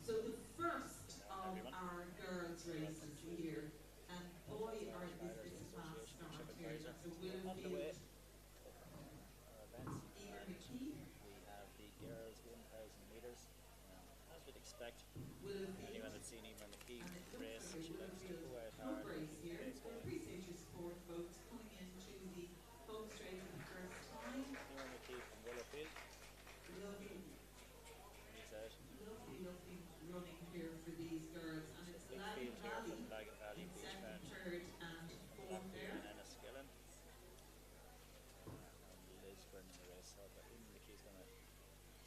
So the first of our girls' races here, and boy, is a fast start here. That's a Willowfield, Emer McKee, We have the girls 1,000 metres. As we'd expect, anyone Willowfield, that's seen Emer McKee and it looks race, like a she likes to Willowfield go out club hard and race keep the here. pace We going. appreciate your support, folks, coming into the home straight for the first time. Emer McKee from Willowfield, Lovely, he's out. lovely running here for these girls, and So it's big Lagan field here from Valley Lagan Valley in Beach second, Mount, third, and from fourth Blackpool there. and Enniskillen. And Liz running the race. So but Emer McKee's going to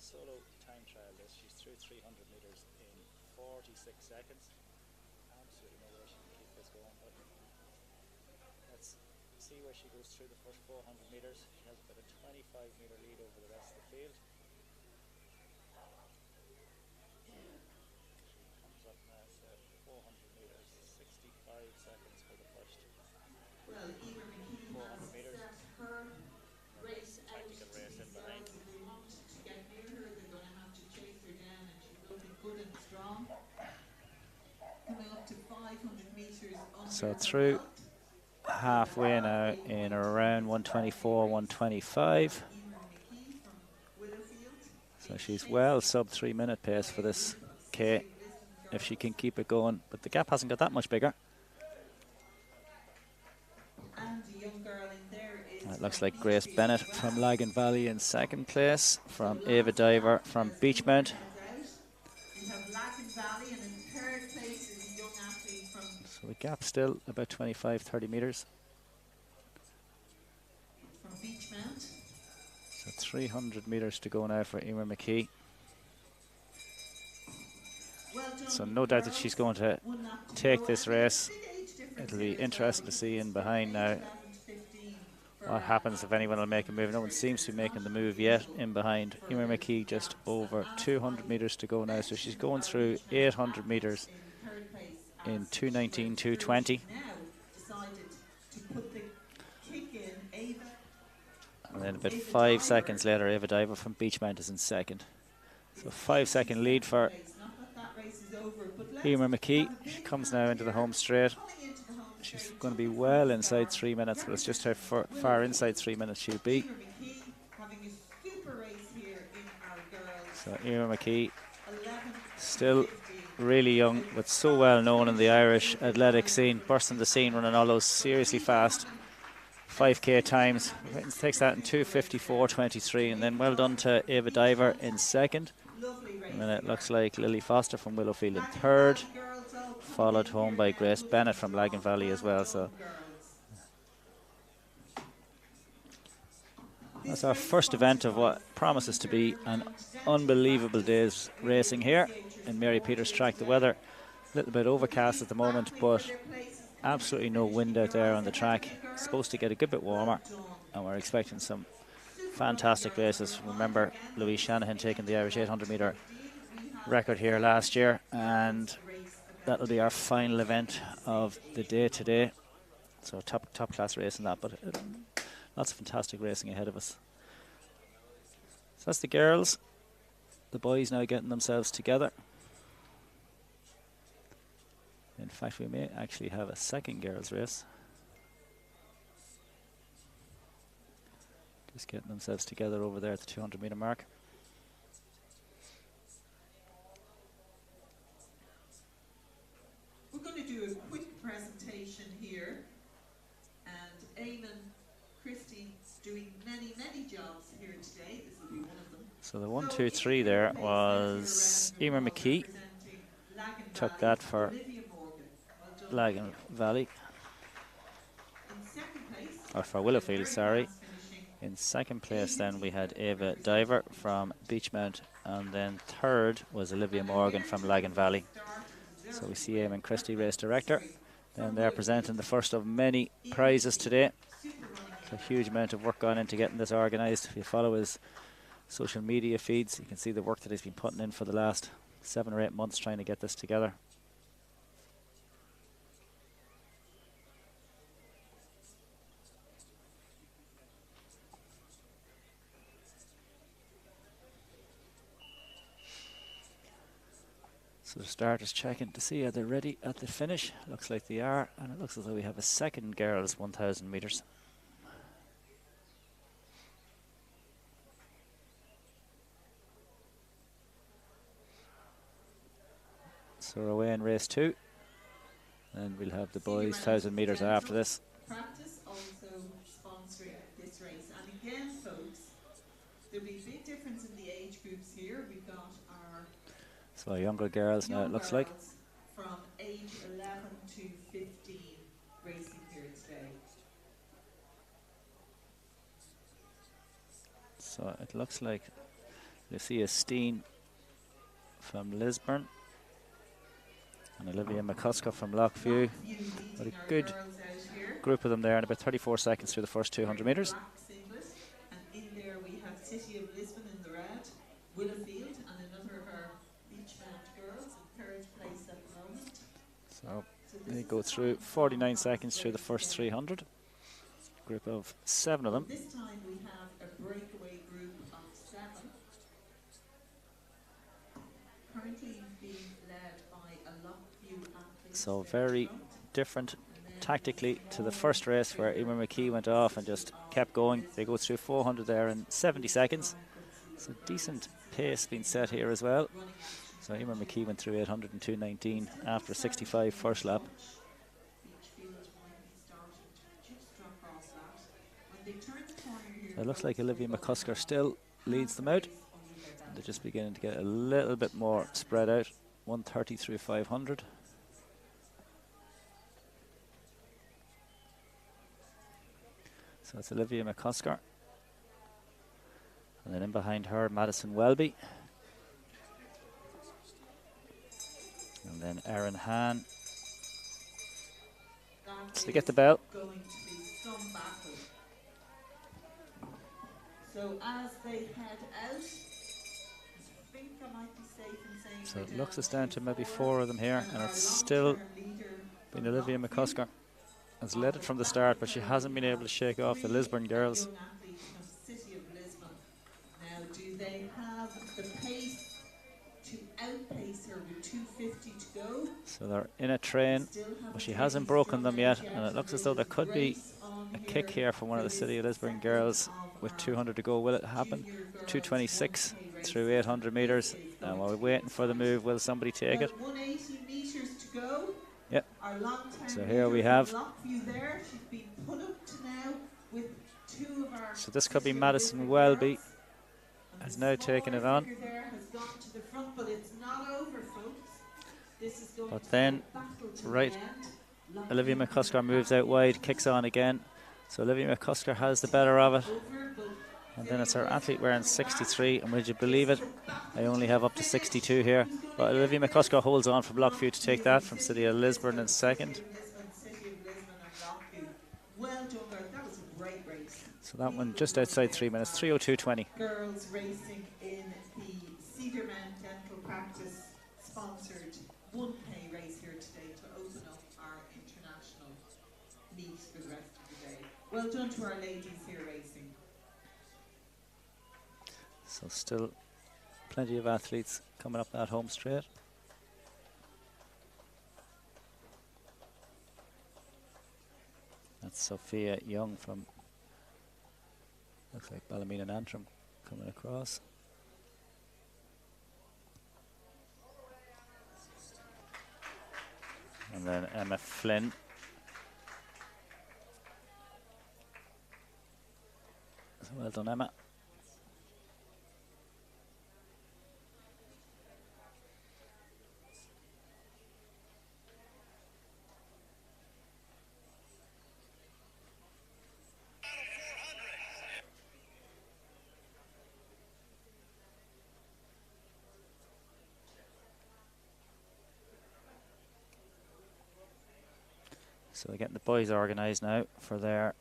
solo time trial this. She's through 300 metres in 46 seconds. Absolutely no way she can keep this going, but let's see where she goes through the first 400 metres. She has about a 25-metre lead over the rest of the field. She comes up now, so 400 metres, 65 seconds for the first Well, Emer McKee 400 has metres. set her race out Tactical to race in these behind. girls. If they want to get near her, they're going to have to chase her down, and she's looking good and strong. Coming up to 500 metres under So her through belt. halfway now in around 124, 125. Emer McKee from Willowfield. So she's well sub 3 minute pace for this K if she can keep it going. But the gap hasn't got that much bigger. And a young girl in there is It looks like Grace Bennett from Lagan Valley in second place, from Ava Diver from Beachmount. We have Lagan Valley, and in third place is a young athlete from So the gap still about 25, 30 metres. Beachmount. So 300 metres to go now for Emer McKee. Well done, So no doubt that she's going to take this race. It'll be interesting to see in behind now what happens, if anyone will make a move. No one seems to be making the move yet in behind. Emer McKee just over 200 metres to go now. So she's going through 800 metres in 2:19, 2:20. And then about 5 seconds later, Ava Diver from Beachmount is in second. So 5-second lead for Emer McKee. She comes now into the home straight. She's going to be well inside 3 minutes, but it's just how far inside 3 minutes she'll be. So Emer McKee, still really young, but so well known in the Irish athletic scene, bursting the scene, running all those seriously fast 5K times. Takes that in 2:54.23, and then well done to Ava Diver in second. And then it looks like Lily Foster from Willowfield in third, followed home by Grace Bennett from Lagan Valley as well. So that's our first event of what promises to be an unbelievable day's racing here in Mary Peters Track. The weather a little bit overcast at the moment, but absolutely no wind out there on the track. It's supposed to get a good bit warmer, and we're expecting some fantastic races. Remember Louise Shanahan taking the Irish 800 metre record here last year, and that'll be our final event of the day today. So top class racing that, but lots of fantastic racing ahead of us. So that's the girls. The boys now getting themselves together. In fact, we may actually have a second girls race. Just getting themselves together over there at the 200 metre mark. We're going to do a quick presentation here, and Eamon Christie doing many jobs here today. This will be one of them. So the 1, 2, 3 there was Emer McKee. Took that for Lagan Valley. Or for Willowfield, sorry. In second place then we had Ava Diver from Beachmount, and then third was Olivia Morgan from Lagan Valley. So we see Eamon Christie, race director, and they're presenting the first of many prizes today. It's a huge amount of work gone into getting this organised. If you follow his social media feeds, you can see the work that he's been putting in for the last 7 or 8 months trying to get this together. So the starters checking to see are they ready at the finish. Looks like they are, and it looks as though we have a second girls 1,000 metres. So we're away in race 2, and we'll have the boys 1,000 metres after this. Practice also sponsoring this race, and again, folks, there'll be a big difference in the age groups here. We've got our so younger girls now, it looks like. From age 11 to 15 racing here today. So it looks like Lucia Steen from Lisburn and Olivia McCusker from Lockview. But a good group of them there, and about 34 seconds through the first 200 metres. And in there we have City of Lisbon in the red, Willowfield, and another of our Beachmount girls in third place at the moment. So they go through 49 seconds through the first 300. Group of 7 of them. This time we have a breakaway group of 7. Currently being led by a Lockview athlete. So very different tactically to the first race where Emer McKee went off and just kept going. They go through 400 there in 70 seconds. So decent pace being set here as well. So Emer McKee went through 800 in 2:19 after a 65 first lap. It looks like Olivia McCusker still leads them out. They're just beginning to get a little bit more spread out. 1:30 through 500. So it's Olivia McCusker. And then in behind her, Madison Welby. And then Erin Hahn. So they get the bell. Going to be some battle. So as they head out, I think I might be safe in saying. So it looks as down to maybe 4 of them here, and it's still been Olivia McCusker has led it from the start, but she hasn't been able to shake off the Lisburn girls. City of Lisbon. Now, do they have the pace to outpace her with 2:50 to go? So they're in a train, but she hasn't broken them yet, and it looks as though there could be a kick here from one of the City of Lisburn girls with 200 to go. Will it happen? 2:26 through 800 metres, and while we're waiting for the move, will somebody take it? 180 metres to go. Yep. Our long-term So here we have Lockview there. She's been put up to now with two of our So this could be City of Madison Lisbon Welby. girls. And Has the now taken it on. figure there has gone to the front, but it's not over, folks. This is going But to then, be a battle to right, the end. Olivia McCusker moves out wide, kicks on again. So Olivia McCusker has the better of it. And then it's our athlete wearing 63, and would you believe it, I only have up to 62 here. But Olivia McCusker holds on from Lockview to take that from City of Lisbon in second. Well done, girls. That was a great race. So that one just outside 3 minutes, 3:02:20. Girls racing in the Cedarmount Dental Practice sponsored 1K race here today to open up our international meet for the rest of the day. Well done to our ladies here racing. So still plenty of athletes coming up that home straight. That's Sophia Young from, looks like Ballymena and Antrim, coming across. And then Emma Flynn. So well done, Emma. So we're getting the boys organised now for their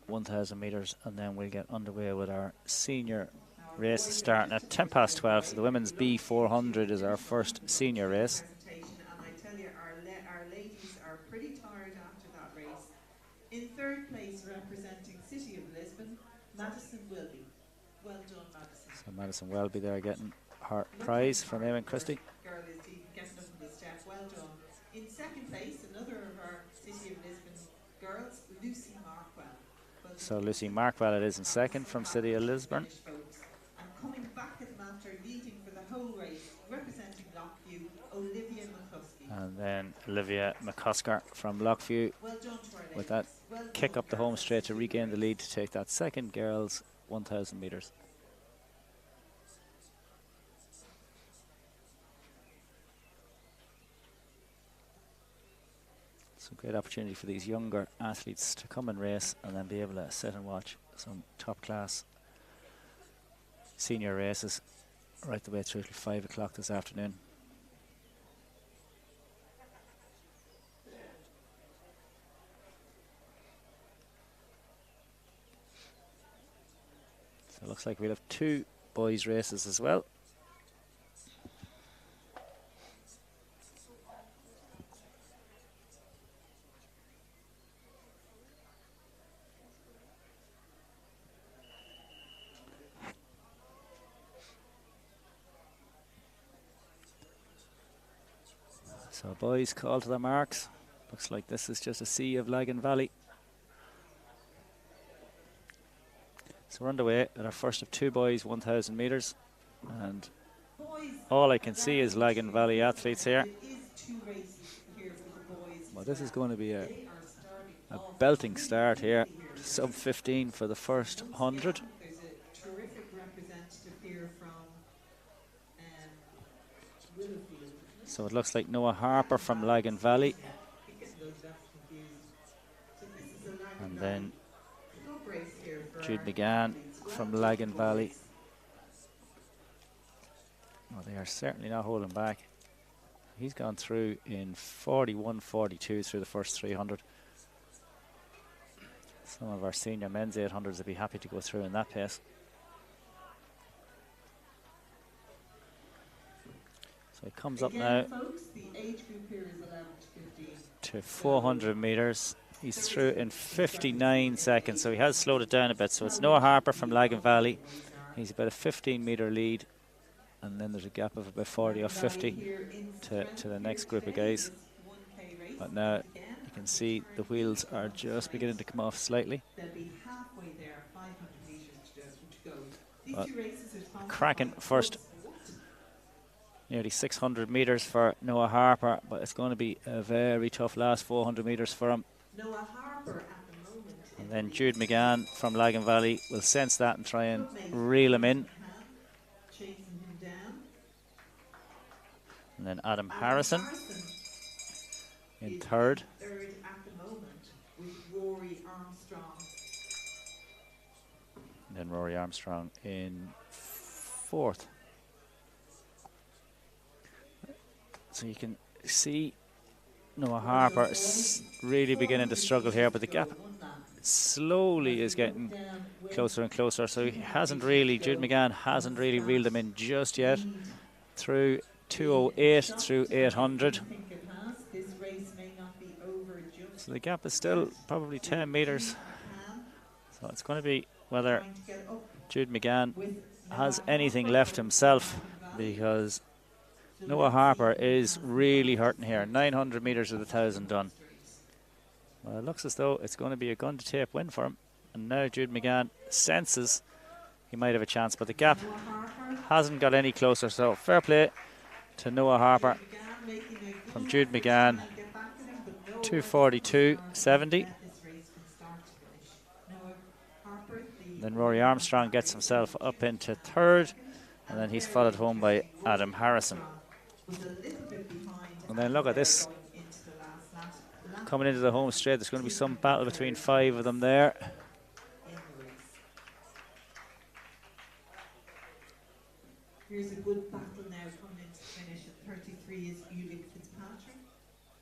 1,000 metres, and then we'll get underway with our senior race starting at 12:10. So the women's B400 is our first senior race. And I tell you, our ladies are pretty tired after that race. In third place, representing City of Lisbon, Madison Welby. Well done, Madison. So Madison Welby there getting her prize from Eamon Christie. Girl is getting up in the step. Well done. In second place, another of our City of Lisbon girls, Lucy Markwell. Well, so Lucy Markwell it is in second from City of Lisbon. And coming back at them after leading for the whole race, representing Lockview, Olivia McCuskey. And then Olivia McCusker from Lockview well done to our ladies. With that well kick up the home straight to regain the lead to take that second girls 1,000 metres. So great opportunity for these younger athletes to come and race and then be able to sit and watch some top class senior races right the way through till 5 o'clock this afternoon. So it looks like we'll have two boys races as well. So boys call to their marks. Looks like this is just a sea of Lagan Valley. So we're underway at our first of two boys 1,000 metres, and all I can see is Lagan Valley athletes here. Well, this is going to be a belting start here. Sub 15 for the first 100. There's a terrific representative here from Willowfield. So it looks like Noah Harper from Lagan Valley. And then Jude McGann from Lagan Valley. Well, they are certainly not holding back. He's gone through in 41.42 through the first 300. Some of our senior men's 800s would be happy to go through in that pace. So he comes up now folks, the age group here is 11 to 15. To 400 metres. He's through in 59 seconds, so he has slowed it down a bit. So it's Noah Harper from Lagan Valley. He's about a 15-metre lead, and then there's a gap of about 40 or 50 to the next group of guys. But now you can see the wheels are just beginning to come off slightly. They'll be halfway there, 500 metres to go. These But two races are sponsored cracking by first nearly 600 metres for Noah Harper, but it's going to be a very tough last 400 metres for him. Noah Harper at the moment And then Jude McGann from Lagan Valley will sense that and try and reel him in. Chasing him down. And then Adam Harrison in third. Third at the moment with Rory Armstrong. And then Rory Armstrong in fourth. So you can see Noah Harper really beginning to struggle here, but the gap slowly is getting closer and closer. So he hasn't really, Jude McGann hasn't really reeled him in just yet. Through 208 through 800. So the gap is still probably 10 metres. So it's going to be whether Jude McGann has anything left himself, because Noah Harper is really hurting here. 900 metres of the 1,000 done. Well, it looks as though it's going to be a gun to tape win for him. And now Jude McGann senses he might have a chance, but the gap hasn't got any closer. So fair play to Noah Harper from Jude McGann. 2:42.70. Then Rory Armstrong gets himself up into third, and then he's followed home by Adam Harrison. And then look at this. Coming into the home straight, there's going to be some battle between 5 of them there. Here's a good battle now coming into finish at 33 is Ulick Fitzpatrick.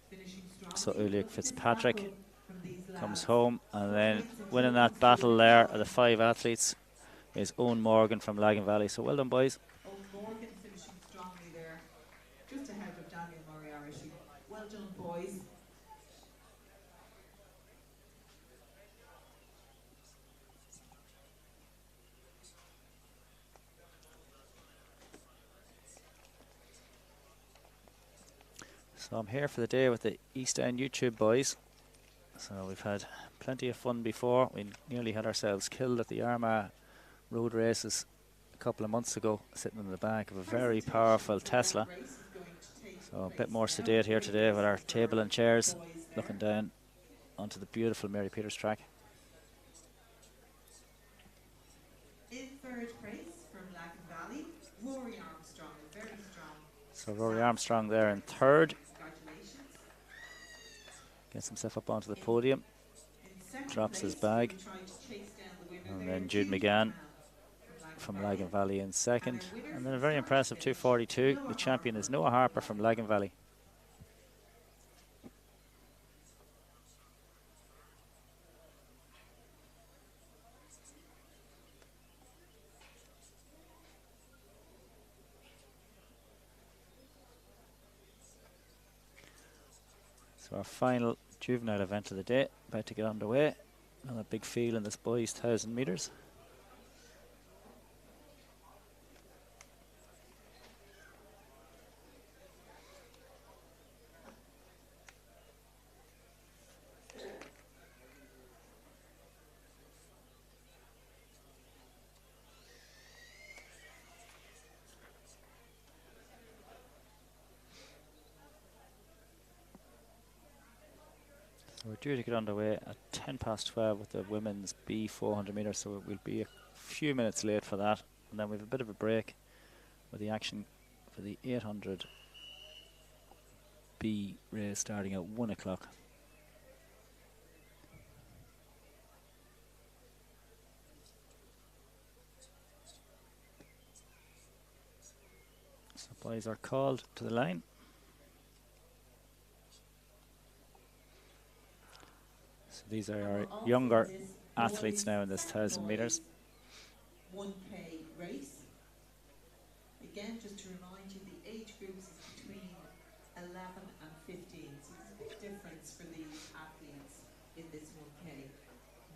Finishing strong. So Ulick Fitzpatrick comes home, and then winning that battle there are the 5 athletes is Owen Morgan from Lagan Valley. So well done, boys. Owen Morgan finishing strongly there, just ahead of Daniel Moriarty. Well done, boys. So I'm here for the day with the East End YouTube boys. So we've had plenty of fun before. We nearly had ourselves killed at the Armagh road races a couple of months ago, sitting in the back of a very powerful Tesla. So a bit more sedate here today with our table and chairs, looking down onto the beautiful Mary Peters track. In third place from Lagan Valley, Rory Armstrong, very strong. So Rory Armstrong there in third. Gets himself up onto the podium, drops his bag, and then Jude McGann from Lagan Valley in second, and then a very impressive 2:42. The champion is Noah Harper from Lagan Valley. So our final juvenile event of the day, about to get underway. Another big field in this boys' 1,000 metres. So we're due to get underway at 12:10 with the women's B 400 metres, so we'll be a few minutes late for that, and then we have a bit of a break with the action for the 800 B race starting at 1 o'clock. So boys are called to the line. So these are our younger athletes now in this 1,000 metres. 1K race. Again, just to remind you, the age groups is between 11 and 15. So there's a big difference for these athletes in this 1K.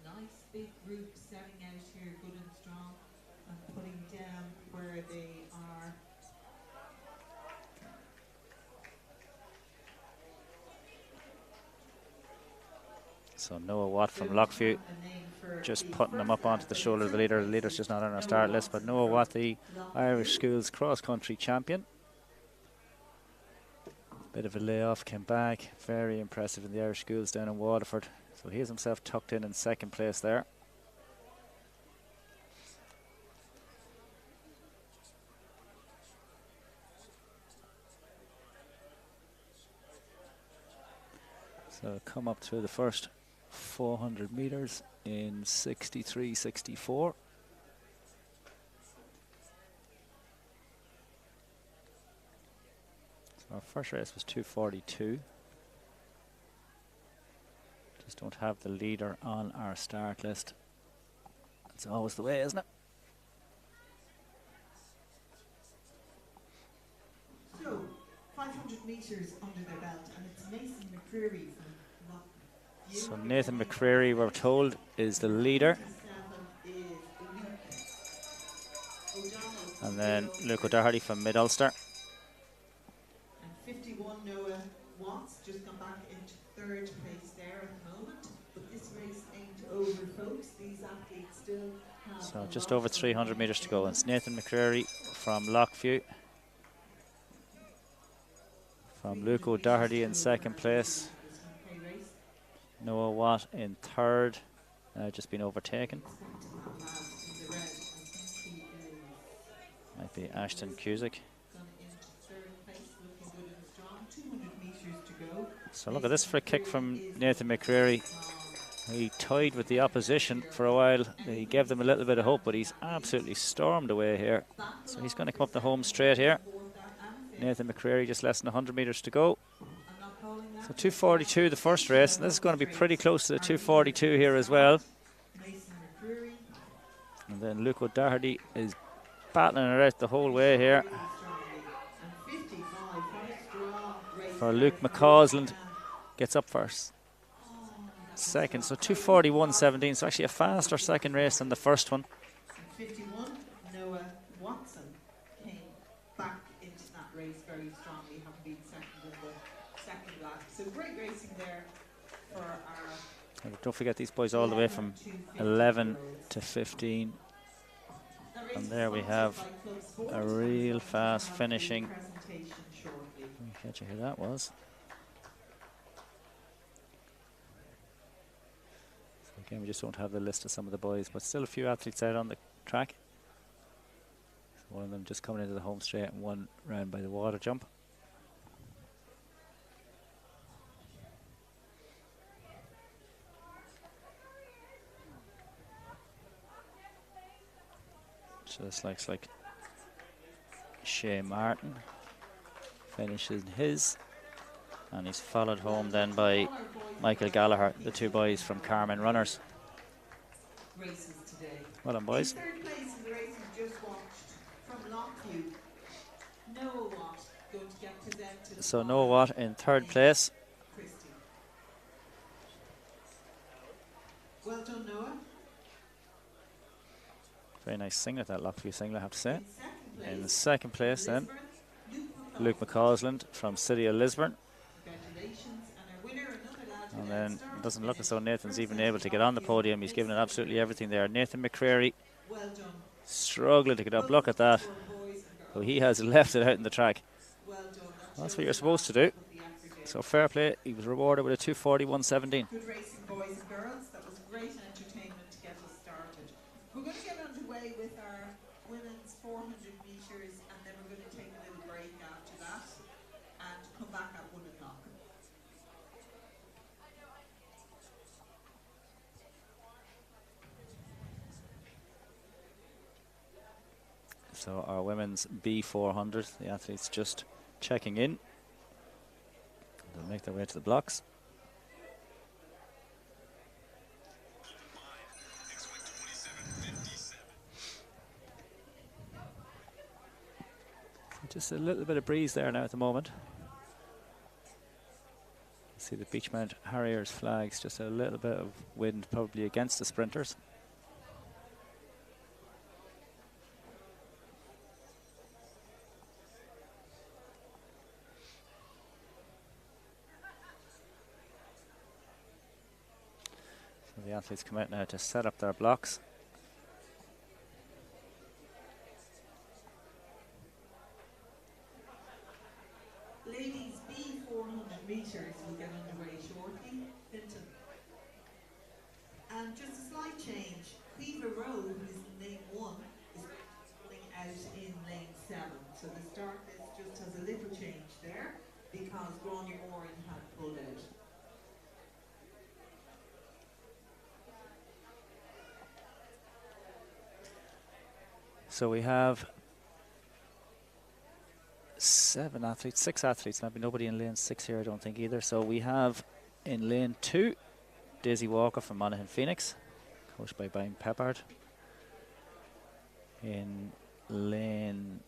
Nice big group setting out here, good and strong, and putting down where they are. So Noah Watt from Lockview just putting them up onto the shoulder of the leader. The leader's just not on our start list, but Noah Watt, the Irish Schools cross-country champion. Bit of a layoff, came back. Very impressive in the Irish Schools down in Waterford. So he has himself tucked in second place there. So come up through the first 400 meters in 63.64. So our first race was 2:42. Just don't have the leader on our start list. That's always the way, isn't it? So 500 metres under their belt, and it's Mason McCreary from Lockview. So Nathan McCreary, we're told, is the leader. And then Luke O'Doherty from Mid-Ulster. And 51 Noah Watts just gone back into third place there at the moment. But this race ain't over, folks. These athletes still have. So just over 300 metres to go. It's Nathan McCreary from Lockview. From Luke O'Doherty in second place. Noah Watt in third. Just been overtaken. Might be Ashton Cusick. So look at this free kick from Nathan McCreary. He tied with the opposition for a while. He gave them a little bit of hope, but he's absolutely stormed away here. So he's going to come up the home straight here. Nathan McCreary, just less than 100 metres to go. So 2:42 the first race, and this is going to be pretty close to the 2:42 here as well. And then Luke O'Doherty is battling it out the whole way here. For Luke McCausland, gets up first. Second, so 2:41.17, so actually a faster second race than the first one. 51, Noah Watson came back into that race very strongly, having been second in the second lap. So great racing there for our. And don't forget these boys all the way from 11 to 15. And there we have a real fast finishing. Let me catch you who that was. So again, we just don't have the list of some of the boys, but still a few athletes out on the track. So one of them just coming into the home straight and one round by the water jump. So this looks like Shea Martin finishes his, and he's followed home then by Michael Gallagher, the two boys from Carmen Runners. Well done, boys. In third place in the race we just watched from Lockview, Noah Watt going to get presented. So Noah Watt in third place. Well done, Noah. Very nice singlet, that Lockview singlet, I have to say. In the second place then, Luke McCausland from City of Lisburn. And then it doesn't look as though Nathan's even able to get on the podium. He's given it absolutely everything there. Nathan McCreary struggling to get up. Look at that. So he has left it out in the track. That's what you're supposed to do. So fair play. He was rewarded with a 2:41.17. Good racing, boys and girls. That was great entertainment to get us started. We're going to get underway with our women's 400 metres, and then we're going to take a little break after that and come back at 1 o'clock. So our women's B400, the athletes just checking in. They'll make their way to the blocks. Just a little bit of breeze there now at the moment. See the Beachmount Harriers flags, just a little bit of wind probably against the sprinters. So the athletes come out now to set up their blocks. Ladies, B400 metres will get underway shortly. Hinton. And just a slight change, Cleaver Row, who is in lane 1, is going to be running out in lane 7. So the start list just has a little change there because Gráinne Oren had pulled out. So we have 7 athletes, 6 athletes. Maybe nobody in lane 6 here, I don't think either. So we have in lane 2 Daisy Walker from Monaghan Phoenix, coached by Brian Peppard. In lane,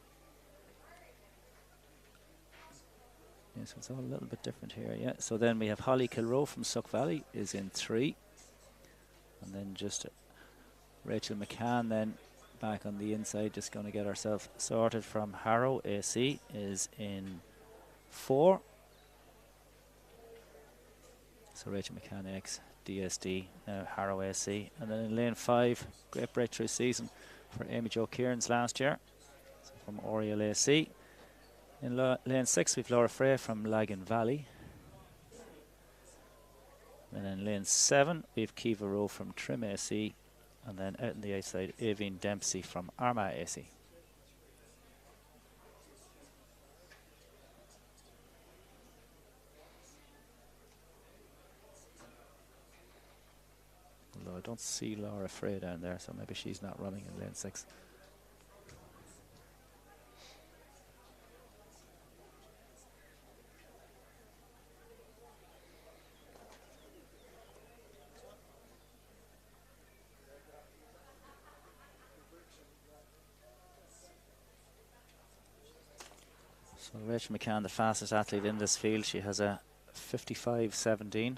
yes, it's all a little bit different here, yeah. So then we have Holly Kilroe from Suck Valley is in 3, and then just Rachel McCann then back on the inside, just going to get ourselves sorted from Harrow AC is in 4. So Rachel McCann ex DSD, now Harrow AC. And then in lane 5, great breakthrough season for Amy Jo Kieran's last year, so from Oriel AC. In lane 6 we've Laura Frey from Lagan Valley. And in lane 7 we've Kiva Rowe from Trim AC. And then out on the outside, Avine Dempsey from Armagh AC. Although I don't see Laura Frey down there, so maybe she's not running in lane 6. So Rachel McCann, the fastest athlete in this field, she has a 55.17.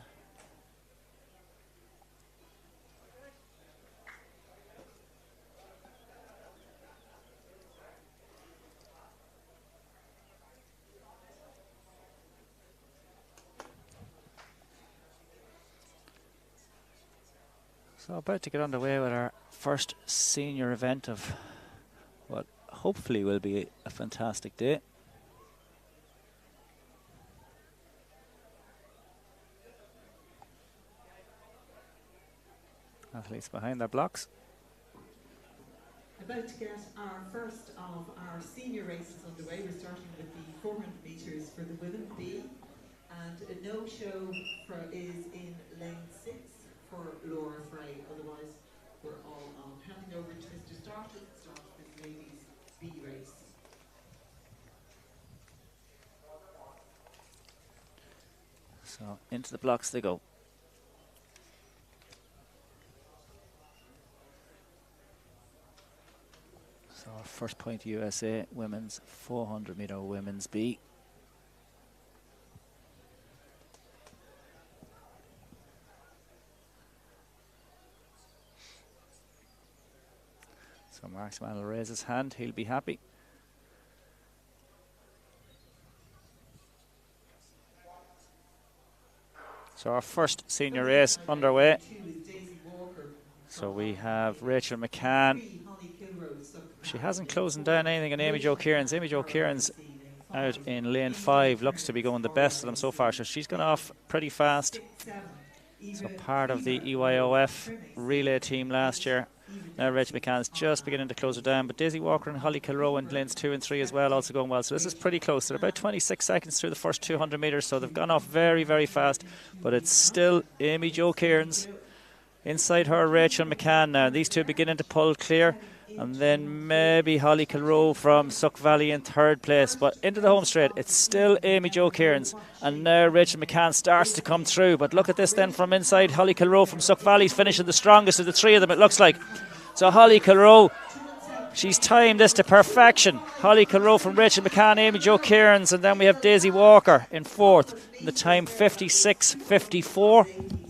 So about to get underway with our first senior event of what hopefully will be a fantastic day. Athletes behind their blocks. About to get our first of our senior races underway. We're starting with the 400 metres for the women B, and a no-show is in lane 6 for Laura Frey. Otherwise, we're all on. Handing over to Mr. Starter to start this ladies' B race. So into the blocks they go. So our first point USA women's 400 metre women's B. So Marksman will raise his hand, he'll be happy. So our first senior race underway. So we have Rachel McCann. She hasn't closing down anything on Amy Jo Kieran's. Amy Jo Kieran's out in lane 5, looks to be going the best of them so far. So she's gone off pretty fast. So part of the EYOF relay team last year. Now Rachel McCann's just beginning to close it down, but Daisy Walker and Holly Kilroe in lanes 2 and 3 as well also going well. So this is pretty close. They're about 26 seconds through the first 200 metres, so they've gone off very, very fast. But it's still Amy Jo Kieran's. Inside her, Rachel McCann now. These two beginning to pull clear. And then maybe Holly Kilroe from Suck Valley in 3rd place. But into the home straight, it's still Amy Jo Kieran's. And now Rachel McCann starts to come through. But look at this then from inside. Holly Kilroe from Suck Valley's finishing the strongest of the 3 of them, it looks like. So Holly Kilroe, she's timed this to perfection. Holly Kilroe from Rachel McCann, Amy Jo Kieran's. And then we have Daisy Walker in 4th. In the time 56.54.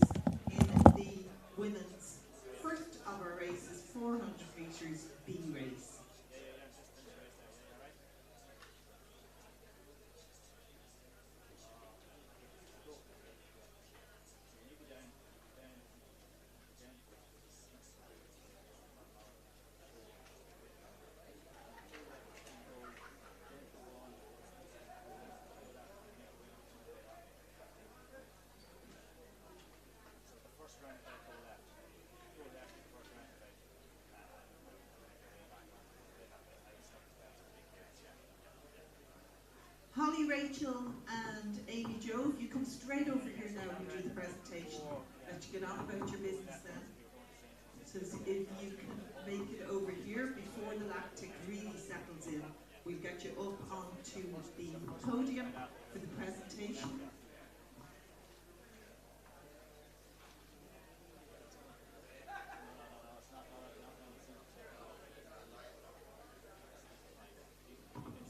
Rachel and Amy Jo, if you come straight over here now and do the presentation, let you get on about your business then. So if you can make it over here before the lactic really settles in, we'll get you up onto the podium for the presentation.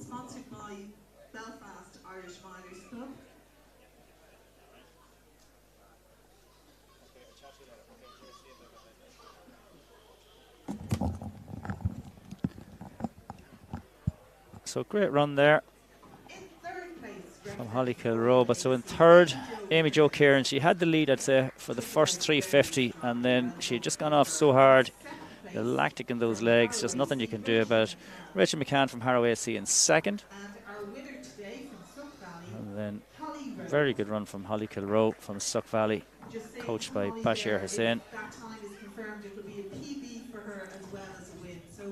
Sponsored by Belfast Irish Miners Club. So great run there In third place, from Holly Kilroe. But so in third, Amy Jo Kieran, she had the lead, I'd say, for the first 350, and then she had just gone off so hard. The lactic in those legs, just nothing you can do about it. Rachel McCann from Harrow AC in second. And then very good run from Holly Kilroe from Suck Valley, coached by Bashir Hussain. That time is confirmed. It will be a PB for her as well as a win. So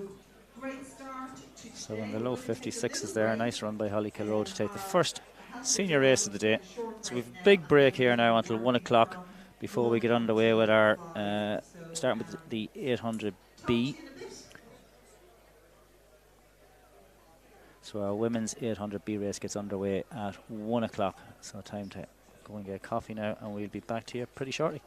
great start to So in the low 56s there, a nice run by Holly Kilroe to take the first senior race of the day. So we've a big break here now until 1 o'clock before we get underway with our, starting with the 800B. So our women's 800B race gets underway at 1 o'clock. So time to go and get coffee now, and we'll be back to you pretty shortly.